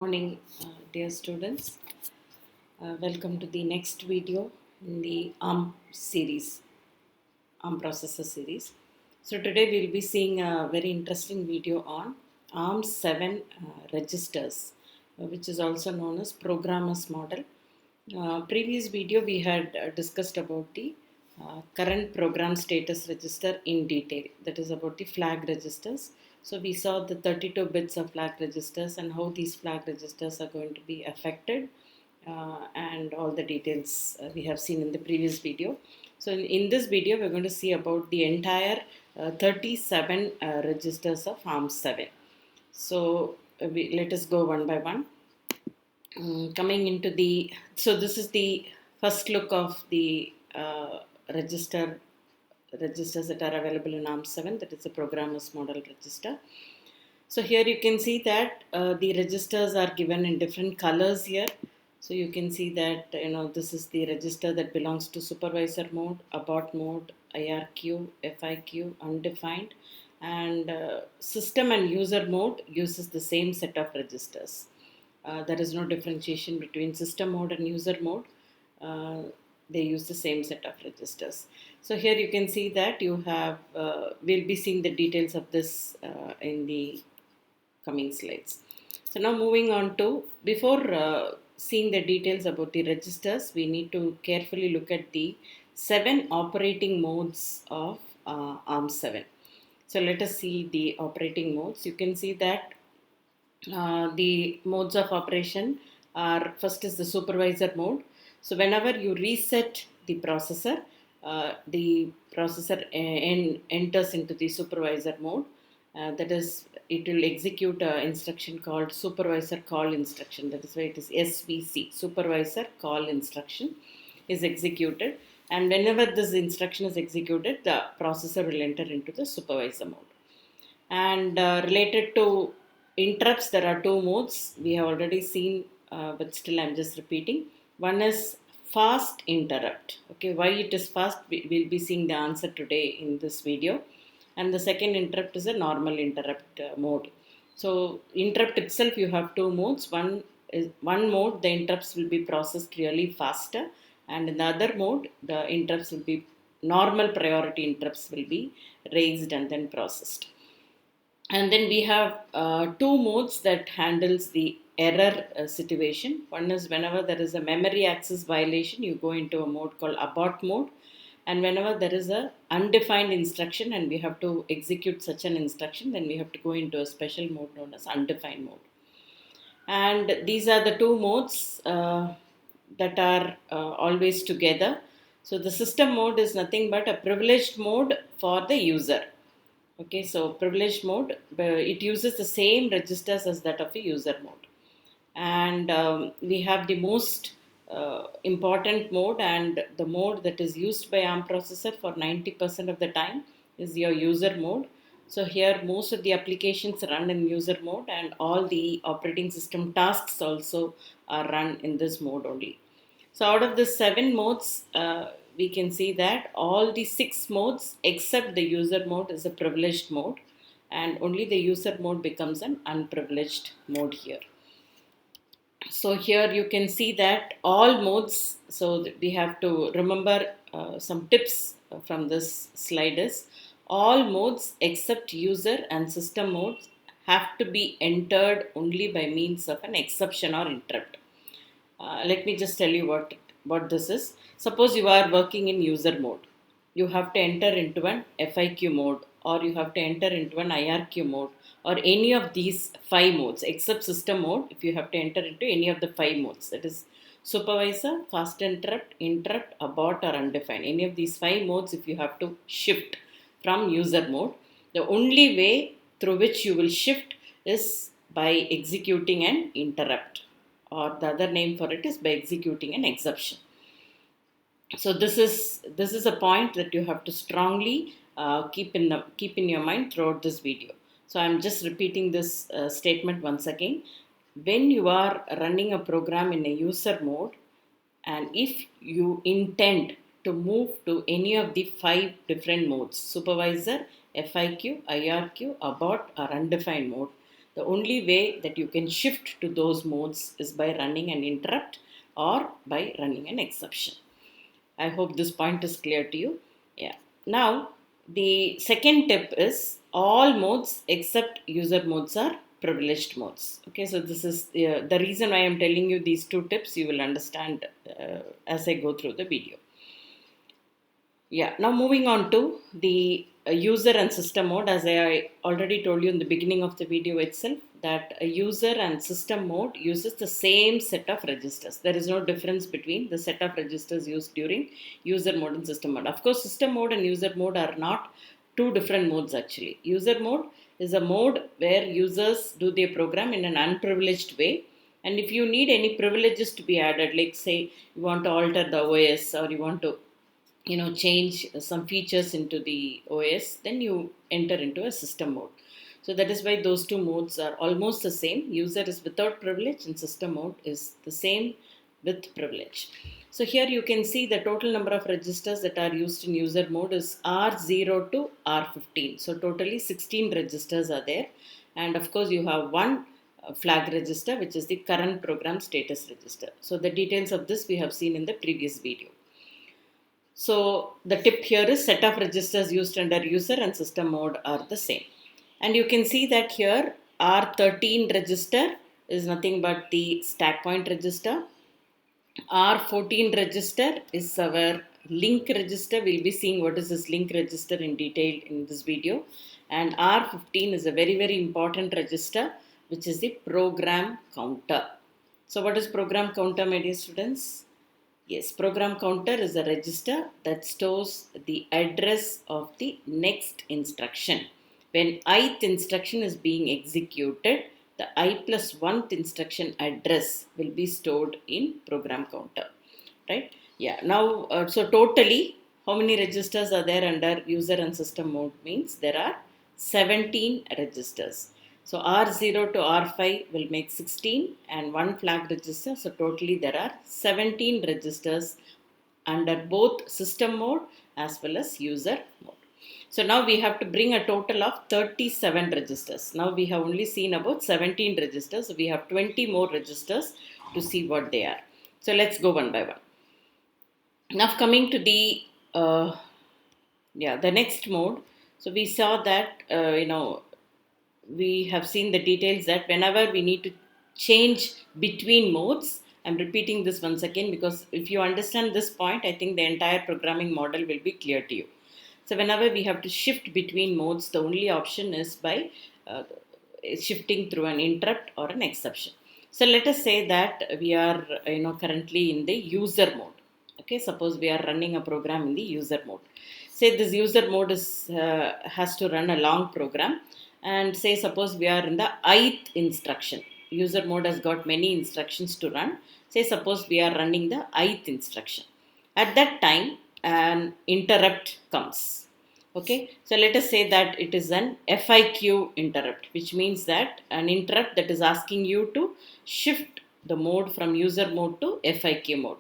Morning, dear students. Welcome to the next video in the ARM series, ARM processor series. So today we'll be seeing a very interesting video on ARM7 registers, which is also known as programmer's model. Previous video we had discussed about the current program status register in detail, that is about the flag registers. So we saw the 32 bits of flag registers and how these flag registers are going to be affected, and all the details we have seen in the previous video. So in this video we're going to see about the entire 37 registers of ARM7. So let us go one by one. Coming into the, so this is the first look of the registers that are available in ARM7, that is the programmer's model register. So here you can see that the registers are given in different colors here. So you can see that this is the register that belongs to supervisor mode, abort mode, IRQ, FIQ, undefined, and system and user mode uses the same set of registers. There is no differentiation between system mode and user mode. They use the same set of registers. So here you can see that you have, we'll be seeing the details of this in the coming slides. So now moving on to, before seeing the details about the registers, we need to carefully look at the 7 operating modes of ARM7. So let us see the operating modes. You can see that the modes of operation are, first is the supervisor mode. So whenever you reset the processor enters into the supervisor mode. That is, it will execute an instruction called supervisor call instruction. That is why it is SVC, supervisor call instruction is executed. And whenever this instruction is executed, the processor will enter into the supervisor mode. And related to interrupts, there are two modes we have already seen, but still I'm just repeating. One is fast interrupt. Okay, why it is fast, we'll be seeing the answer today in this video. And the second interrupt is a normal interrupt mode. So interrupt itself, you have two modes. One mode, the interrupts will be processed really faster, and in the other mode, the interrupts will be normal priority interrupts will be raised and then processed. And then we have two modes that handles the error situation. One is whenever there is a memory access violation, you go into a mode called abort mode. And whenever there is a undefined instruction and we have to execute such an instruction, then we have to go into a special mode known as undefined mode. And these are the two modes that are always together. So the system mode is nothing but a privileged mode for the user. Okay, so privileged mode, it uses the same registers as that of a user mode. And we have the most important mode, and the mode that is used by ARM processor for 90% of the time is your user mode. So here most of the applications run in user mode, and all the operating system tasks also are run in this mode only. So out of the 7 modes, we can see that all the 6 modes except the user mode is a privileged mode, and only the user mode becomes an unprivileged mode here. So here you can see that all modes, so we have to remember some tips from this slide is, all modes except user and system modes have to be entered only by means of an exception or interrupt. Let me just tell you what this is. Suppose you are working in user mode. You have to enter into an FIQ mode, or you have to enter into an IRQ mode, or any of these 5 modes except system mode. If you have to enter into any of the 5 modes, that is supervisor, fast interrupt, interrupt, abort, or undefined, any of these 5 modes, if you have to shift from user mode, the only way through which you will shift is by executing an interrupt, or the other name for it is by executing an exception. So this is a point that you have to strongly keep in your mind throughout this video. So I'm just repeating this statement once again. When you are running a program in a user mode, and if you intend to move to any of the 5 different modes, supervisor, FIQ, IRQ, abort, or undefined mode, the only way that you can shift to those modes is by running an interrupt or by running an exception. I hope this point is clear to you. Yeah. Now, the second tip is all modes except user modes are privileged modes. Okay, so this is the reason why I'm telling you these two tips. You will understand as I go through the video. Yeah, now moving on to the user and system mode. As I already told you in the beginning of the video itself, that a user and system mode uses the same set of registers. There is no difference between the set of registers used during user mode and system mode. Of course, system mode and user mode are not two different modes actually. User mode is a mode where users do their program in an unprivileged way. And if you need any privileges to be added, like say you want to alter the OS or you want to change some features into the OS, then you enter into a system mode. So that is why those two modes are almost the same. User is without privilege and system mode is the same with privilege. So here you can see the total number of registers that are used in user mode is R0 to R15. So totally 16 registers are there. And of course you have one flag register, which is the current program status register. So the details of this we have seen in the previous video. So the tip here is set of registers used under user and system mode are the same. And you can see that here R13 register is nothing but the stack point register. R14 register is our link register. We'll be seeing what is this link register in detail in this video. And R15 is a very, very important register, which is the program counter. So what is program counter, my dear students? Yes, program counter is a register that stores the address of the next instruction. When ith instruction is being executed, the I plus 1th instruction address will be stored in program counter. Right? Yeah. Now, so totally, how many registers are there under user and system mode means there are 17 registers. So R0 to R5 will make 16 and one flag register. So totally there are 17 registers under both system mode as well as user mode. So now we have to bring a total of 37 registers. Now we have only seen about 17 registers. So we have 20 more registers to see what they are. So let's go one by one. Now coming to the the next mode. So we saw that we have seen the details that whenever we need to change between modes, I'm repeating this once again because if you understand this point, I think the entire programming model will be clear to you. So whenever we have to shift between modes, the only option is by shifting through an interrupt or an exception. So let us say that we are currently in the user mode. Okay, suppose we are running a program in the user mode. Say this user mode has to run a long program. And say suppose we are in the ith instruction. User mode has got many instructions to run. Say suppose we are running the ith instruction. At that time an interrupt comes. Okay, so let us say that it is an FIQ interrupt, which means that an interrupt that is asking you to shift the mode from user mode to FIQ mode.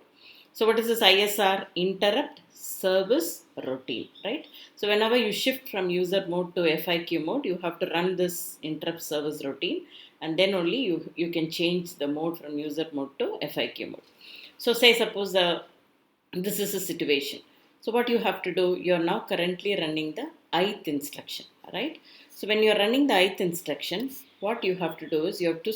So what is this ISR? Interrupt service routine, right? So whenever you shift from user mode to FIQ mode, you have to run this interrupt service routine, and then only you can change the mode from user mode to FIQ mode. So say suppose this is a situation. So what you have to do, you are now currently running the ith instruction, right? So when you are running the ith instruction, what you have to do is you have to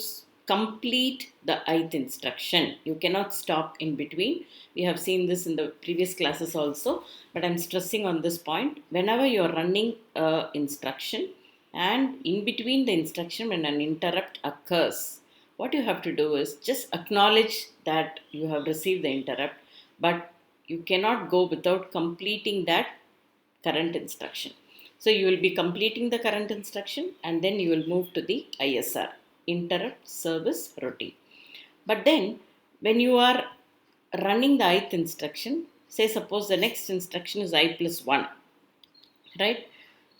complete the ith instruction. You cannot stop in between. We have seen this in the previous classes also, but I'm stressing on this point. Whenever you are running an instruction and in between the instruction when an interrupt occurs, what you have to do is just acknowledge that you have received the interrupt, but you cannot go without completing that current instruction. So you will be completing the current instruction and then you will move to the ISR, interrupt service routine. But then when you are running the ith instruction, say suppose the next instruction is I plus 1, right?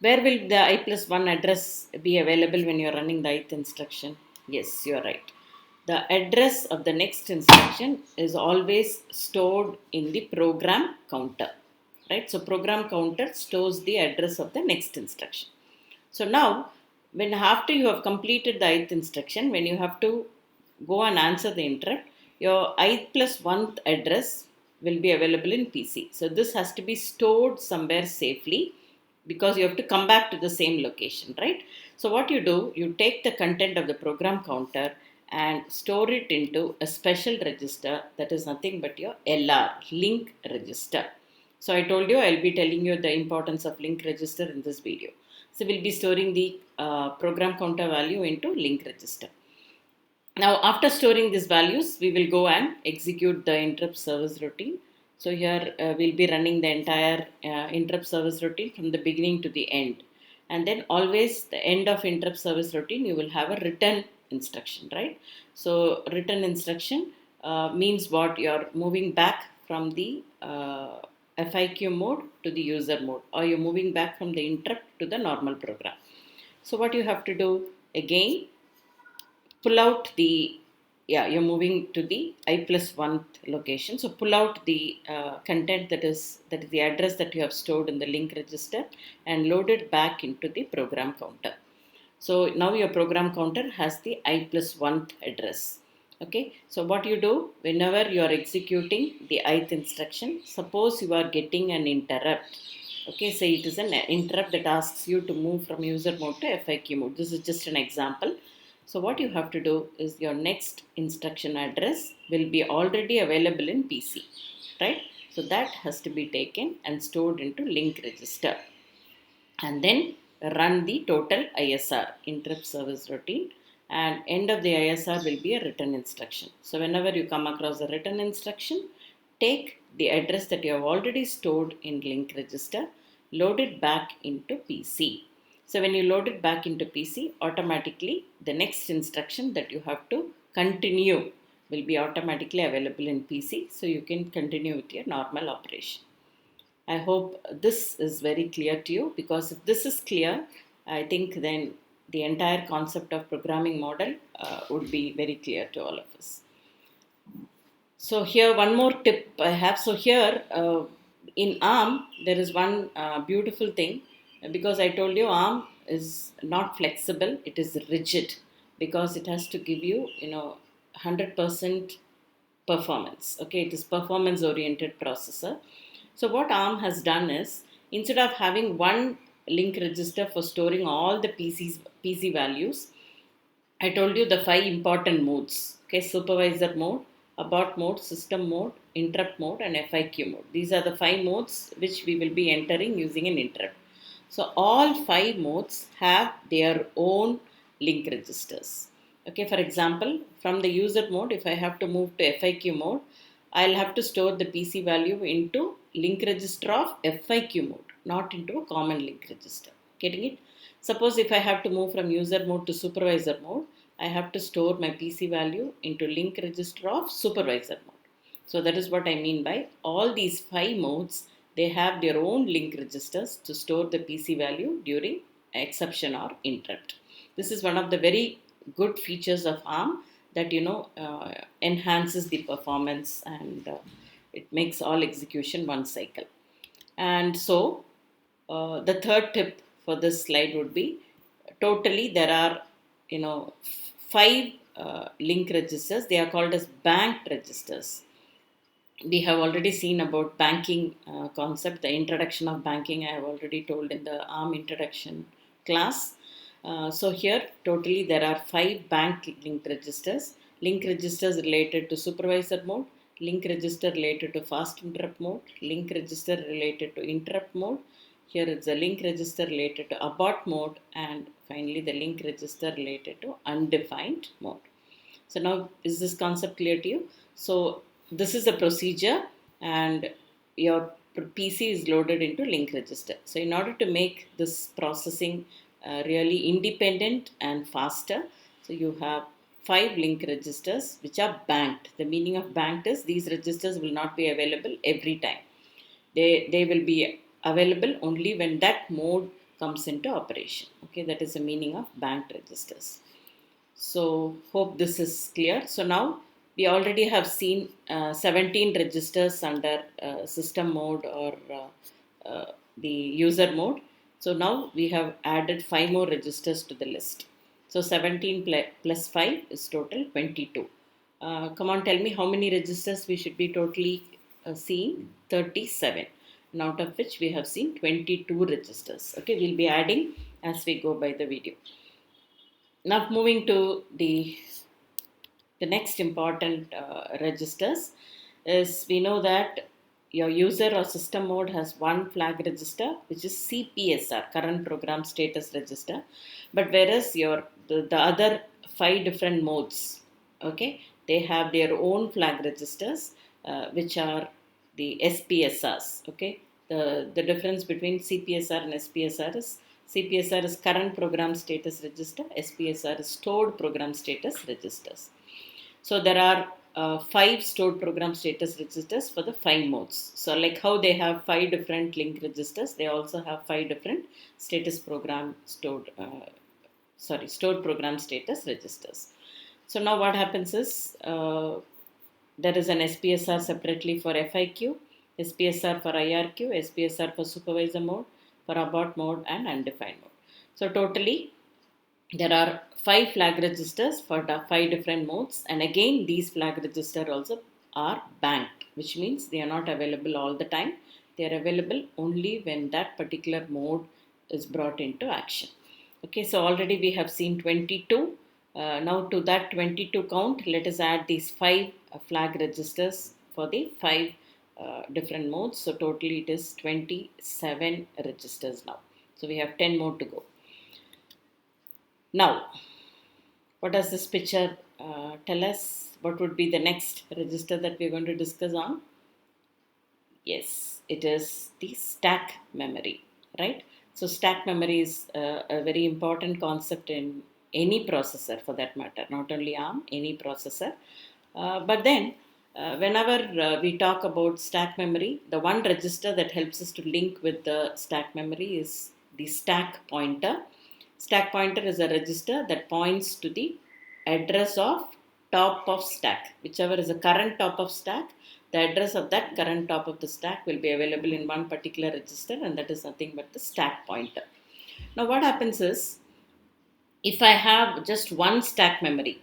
Where will the I plus 1 address be available when you are running the ith instruction? Yes, you are right. The address of the next instruction is always stored in the program counter, right? So program counter stores the address of the next instruction. So now when after you have completed the ith instruction, when you have to go and answer the interrupt, your ith plus 1th address will be available in PC. So this has to be stored somewhere safely, because you have to come back to the same location, right? So what you do, you take the content of the program counter and store it into a special register that is nothing but your LR, link register. So I told you I'll be telling you the importance of link register in this video. So we'll be storing the program counter value into link register. Now, after storing these values, we will go and execute the interrupt service routine. So here we'll be running the entire interrupt service routine from the beginning to the end. And then always the end of interrupt service routine, you will have a return instruction, right? So return instruction means what? You're moving back from the FIQ mode to the user mode, or you're moving back from the interrupt to the normal program. So what you have to do again, pull out the, yeah, you're moving to the I plus 1th location. So pull out the content that is the address that you have stored in the link register and load it back into the program counter. So now your program counter has the I plus 1th address. Okay, so what you do, whenever you are executing the ith instruction, suppose you are getting an interrupt. Okay, say it is an interrupt that asks you to move from user mode to FIQ mode. This is just an example. So what you have to do is your next instruction address will be already available in PC, right? So that has to be taken and stored into link register, and then run the total ISR, interrupt service routine, and end of the ISR will be a return instruction. So whenever you come across a return instruction, take the address that you have already stored in link register, load it back into PC. So when you load it back into PC, automatically the next instruction that you have to continue will be automatically available in PC, so you can continue with your normal operation. I hope this is very clear to you, because if this is clear, I think then the entire concept of programming model would be very clear to all of us. So here one more tip I have. So here in ARM there is one beautiful thing, because I told you ARM is not flexible, it is rigid, because it has to give you 100% performance. Okay, it is performance oriented processor. So what ARM has done is, instead of having one link register for storing all the PC values, I told you the 5 important modes. Okay, supervisor mode, abort mode, system mode, interrupt mode, and FIQ mode. These are the 5 modes which we will be entering using an interrupt. So all 5 modes have their own link registers. Okay, for example, from the user mode, if I have to move to FIQ mode, I'll have to store the PC value into link register of FIQ mode, not into a common link register. Getting it? Suppose if I have to move from user mode to supervisor mode, I have to store my PC value into link register of supervisor mode. So that is what I mean by all these 5 modes. They have their own link registers to store the PC value during exception or interrupt. This is one of the very good features of ARM that enhances the performance, and it makes all execution one cycle. And so the third tip for this slide would be, totally there are 5 link registers. They are called as banked registers. We have already seen about banking concept, the introduction of banking I have already told in the ARM introduction class. So here totally there are 5 link registers. Link registers related to supervisor mode, link register related to fast interrupt mode, link register related to interrupt mode. Here is the link register related to abort mode, and finally the link register related to undefined mode. So now is this concept clear to you? So this is a procedure, and your PC is loaded into link register. So in order to make this processing really independent and faster, so you have 5 link registers which are banked. The meaning of banked is these registers will not be available every time. They will be available only when that mode comes into operation. Okay, that is the meaning of banked registers. So hope this is clear. So now we already have seen 17 registers under system mode or the user mode. So now we have added 5 more registers to the list. So 17 plus 5 is total 22. Come on, tell me how many registers we should be totally seeing? 37. And out of which we have seen 22 registers. Okay, we'll be adding as we go by the video. Now moving to the next important registers is, we know that your user or system mode has one flag register, which is CPSR, current program status register, but whereas the other 5 different modes, okay, they have their own flag registers, which are the SPSRs. Okay, the difference between CPSR and SPSR is, CPSR is current program status register, SPSR is stored program status registers. So there are 5 stored program status registers for the 5 modes. So like how they have 5 different link registers, they also have 5 different status program stored program status registers. So now what happens is, there is an SPSR separately for FIQ, SPSR for IRQ, SPSR for supervisor mode, for abort mode and undefined mode. So totally there are 5 flag registers for the 5 different modes, and again these flag registers also are banked, which means they are not available all the time. They are available only when that particular mode is brought into action. Okay, so already we have seen 22. Now to that 22 count, let us add these 5 flag registers for the 5 different modes. So totally it is 27 registers now. So we have 10 more to go. Now, what does this picture tell us? What would be the next register that we are going to discuss on? Yes, it is the stack memory, right? So stack memory is a very important concept in any processor for that matter, not only ARM, any processor. But then, whenever we talk about stack memory, the one register that helps us to link with the stack memory is the stack pointer. Stack pointer is a register that points to the address of top of stack. Whichever is the current top of stack, the address of that current top of the stack will be available in one particular register, and that is nothing but the stack pointer. Now what happens is, if I have just one stack memory,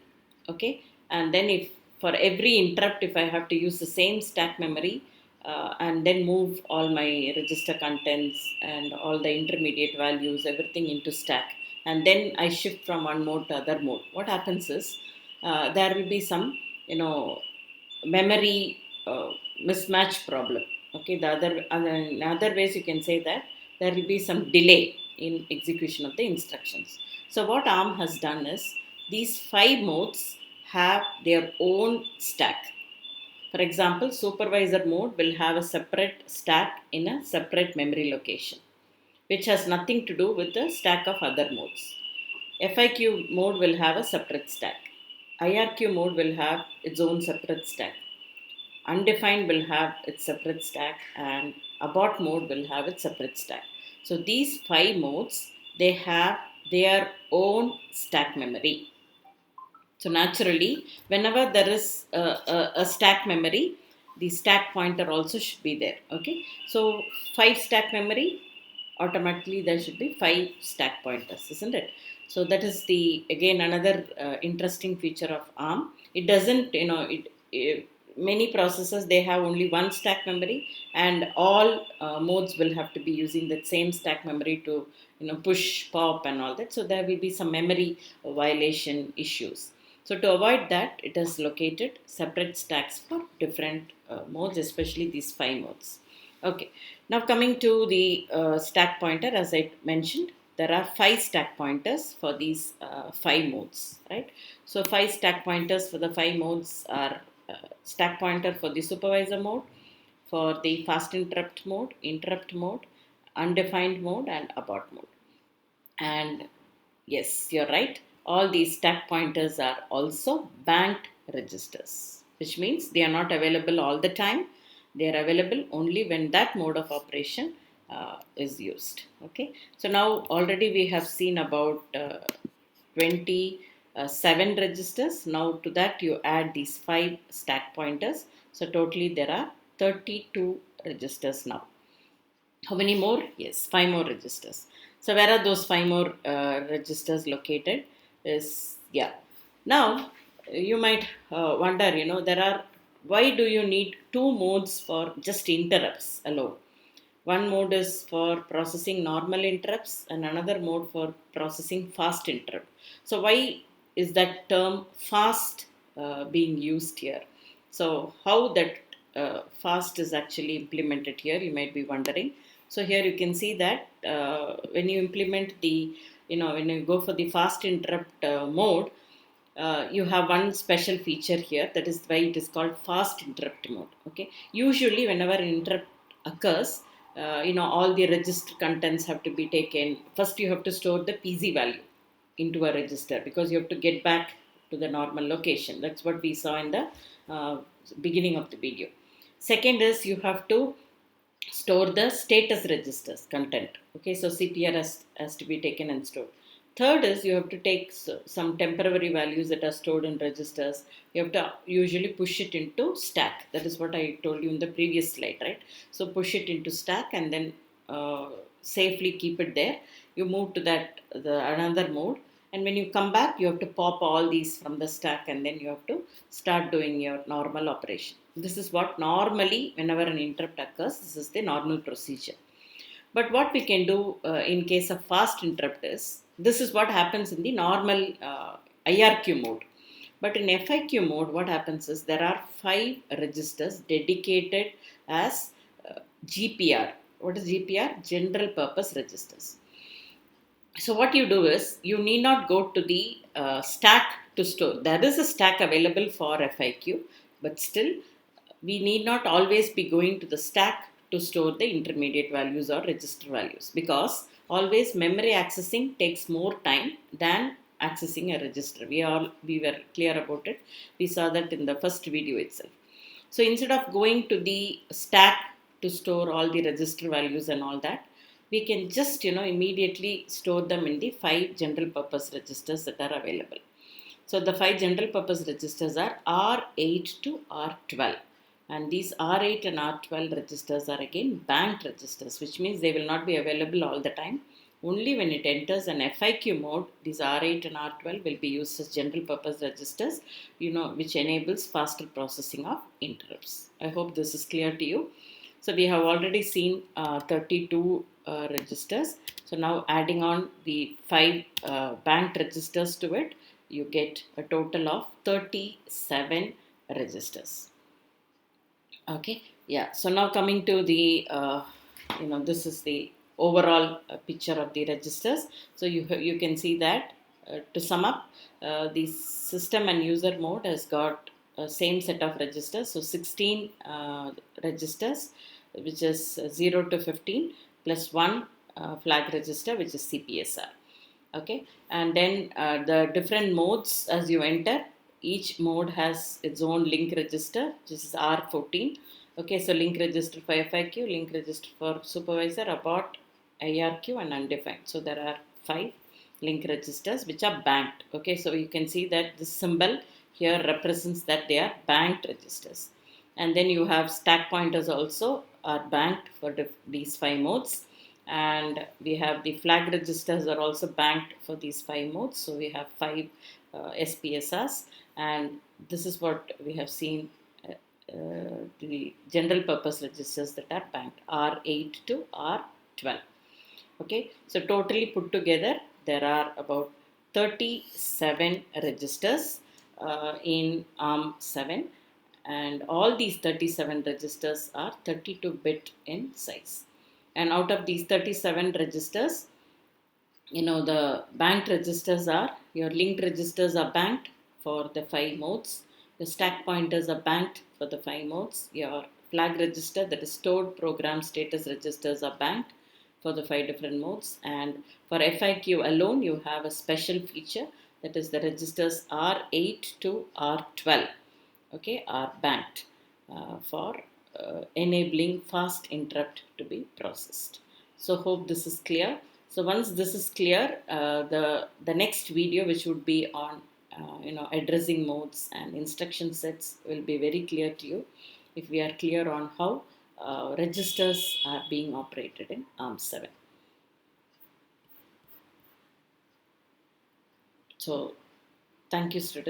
okay, and then if for every interrupt, if I have to use the same stack memory, and then move all my register contents and all the intermediate values, everything into stack, and then I shift from one mode to other mode, what happens is, there will be some, memory mismatch problem. Okay, in other ways you can say that there will be some delay in execution of the instructions. So what ARM has done is, these 5 modes have their own stack. For example, supervisor mode will have a separate stack in a separate memory location, which has nothing to do with the stack of other modes. FIQ mode will have a separate stack. IRQ mode will have its own separate stack. Undefined will have its separate stack, and abort mode will have its separate stack. So these 5 modes, they have their own stack memory. So naturally, whenever there is a stack memory, the stack pointer also should be there. Okay, so 5 stack memory, automatically there should be 5 stack pointers, isn't it? So that is the, again, another interesting feature of ARM. It doesn't, many processors, they have only one stack memory, and all modes will have to be using that same stack memory to, push, pop and all that. So there will be some memory violation issues. So to avoid that, it has located separate stacks for different modes, especially these 5 modes. Okay, now coming to the stack pointer, as I mentioned, there are 5 stack pointers for these 5 modes, right? So 5 stack pointers for the 5 modes are stack pointer for the supervisor mode, for the fast interrupt mode, undefined mode, and abort mode. And yes, you're right. All these stack pointers are also banked registers, which means they are not available all the time. They are available only when that mode of operation is used. Okay. So now already we have seen about 27 registers. Now to that you add these 5 stack pointers. So totally there are 32 registers now. How many more? Yes, 5 more registers. So where are those 5 more registers located? Is yeah. Now you might wonder, there are why do you need two modes for just interrupts alone? One mode is for processing normal interrupts and another mode for processing fast interrupt. So why is that term fast being used here? So how that fast is actually implemented here, you might be wondering. So here you can see that when you implement when you go for the fast interrupt mode, you have one special feature here, that is why it is called fast interrupt mode. Okay, usually whenever an interrupt occurs, all the register contents have to be taken. First you have to store the pc value into a register, because you have to get back to the normal location. That's what we saw in the uh, beginning of the video. Second is you have to store the status registers content. Okay, so cpr has to be taken and stored. Third is you have to take some temporary values that are stored in registers. You have to usually push it into stack. That is what I told you in the previous slide, right? So push it into stack and then safely keep it there. You move to that the another mode, and when you come back you have to pop all these from the stack, and then you have to start doing your normal operation. This is what normally whenever an interrupt occurs, this is the normal procedure. But what we can do in case of fast interrupt is, this is what happens in the normal irq mode. But in fiq mode, what happens is there are 5 registers dedicated as gpr. What is gpr? General purpose registers. So what you do is, you need not go to the stack to store. There is a stack available for fiq, but still we need not always be going to the stack to store the intermediate values or register values, because always memory accessing takes more time than accessing a register. We were clear about it. We saw that in the first video itself. So instead of going to the stack to store all the register values and all that, we can just immediately store them in the 5 general purpose registers that are available. So the 5 general purpose registers are R8 to R12. And these R8 and R12 registers are again banked registers, which means they will not be available all the time. Only when it enters an FIQ mode, these R8 and R12 will be used as general purpose registers, which enables faster processing of interrupts. I hope this is clear to you. So we have already seen 32 registers. So now adding on the 5 banked registers to it, you get a total of 37 registers. Okay, yeah. So now coming to the, this is the overall picture of the registers. So you can see that to sum up, the system and user mode has got same set of registers. So 16 registers, which is 0 to 15, plus 1 flag register, which is CPSR. Okay, and then the different modes as you enter, each mode has its own link register, which is R14. Okay, so link register for FIQ, link register for supervisor, abort, IRQ, and undefined. So there are 5 link registers which are banked. Okay, so you can see that this symbol here represents that they are banked registers. And then you have stack pointers also are banked for these 5 modes. And we have the flag registers are also banked for these 5 modes. So we have 5 SPSRs, and this is what we have seen, the general purpose registers that are banked, R8 to R12. Okay, so totally put together there are about 37 registers in ARM7, and all these 37 registers are 32-bit in size. And out of these 37 registers, the banked registers are, your linked registers are banked for the 5 modes, the stack pointers are banked for the 5 modes, your flag register, that is stored program status registers, are banked for the 5 different modes. And for FIQ alone, you have a special feature, that is the registers R8 to R12, okay, are banked for enabling fast interrupt to be processed. So hope this is clear. So once this is clear, the next video, which would be on addressing modes and instruction sets, will be very clear to you if we are clear on how registers are being operated in ARM7. So thank you, students.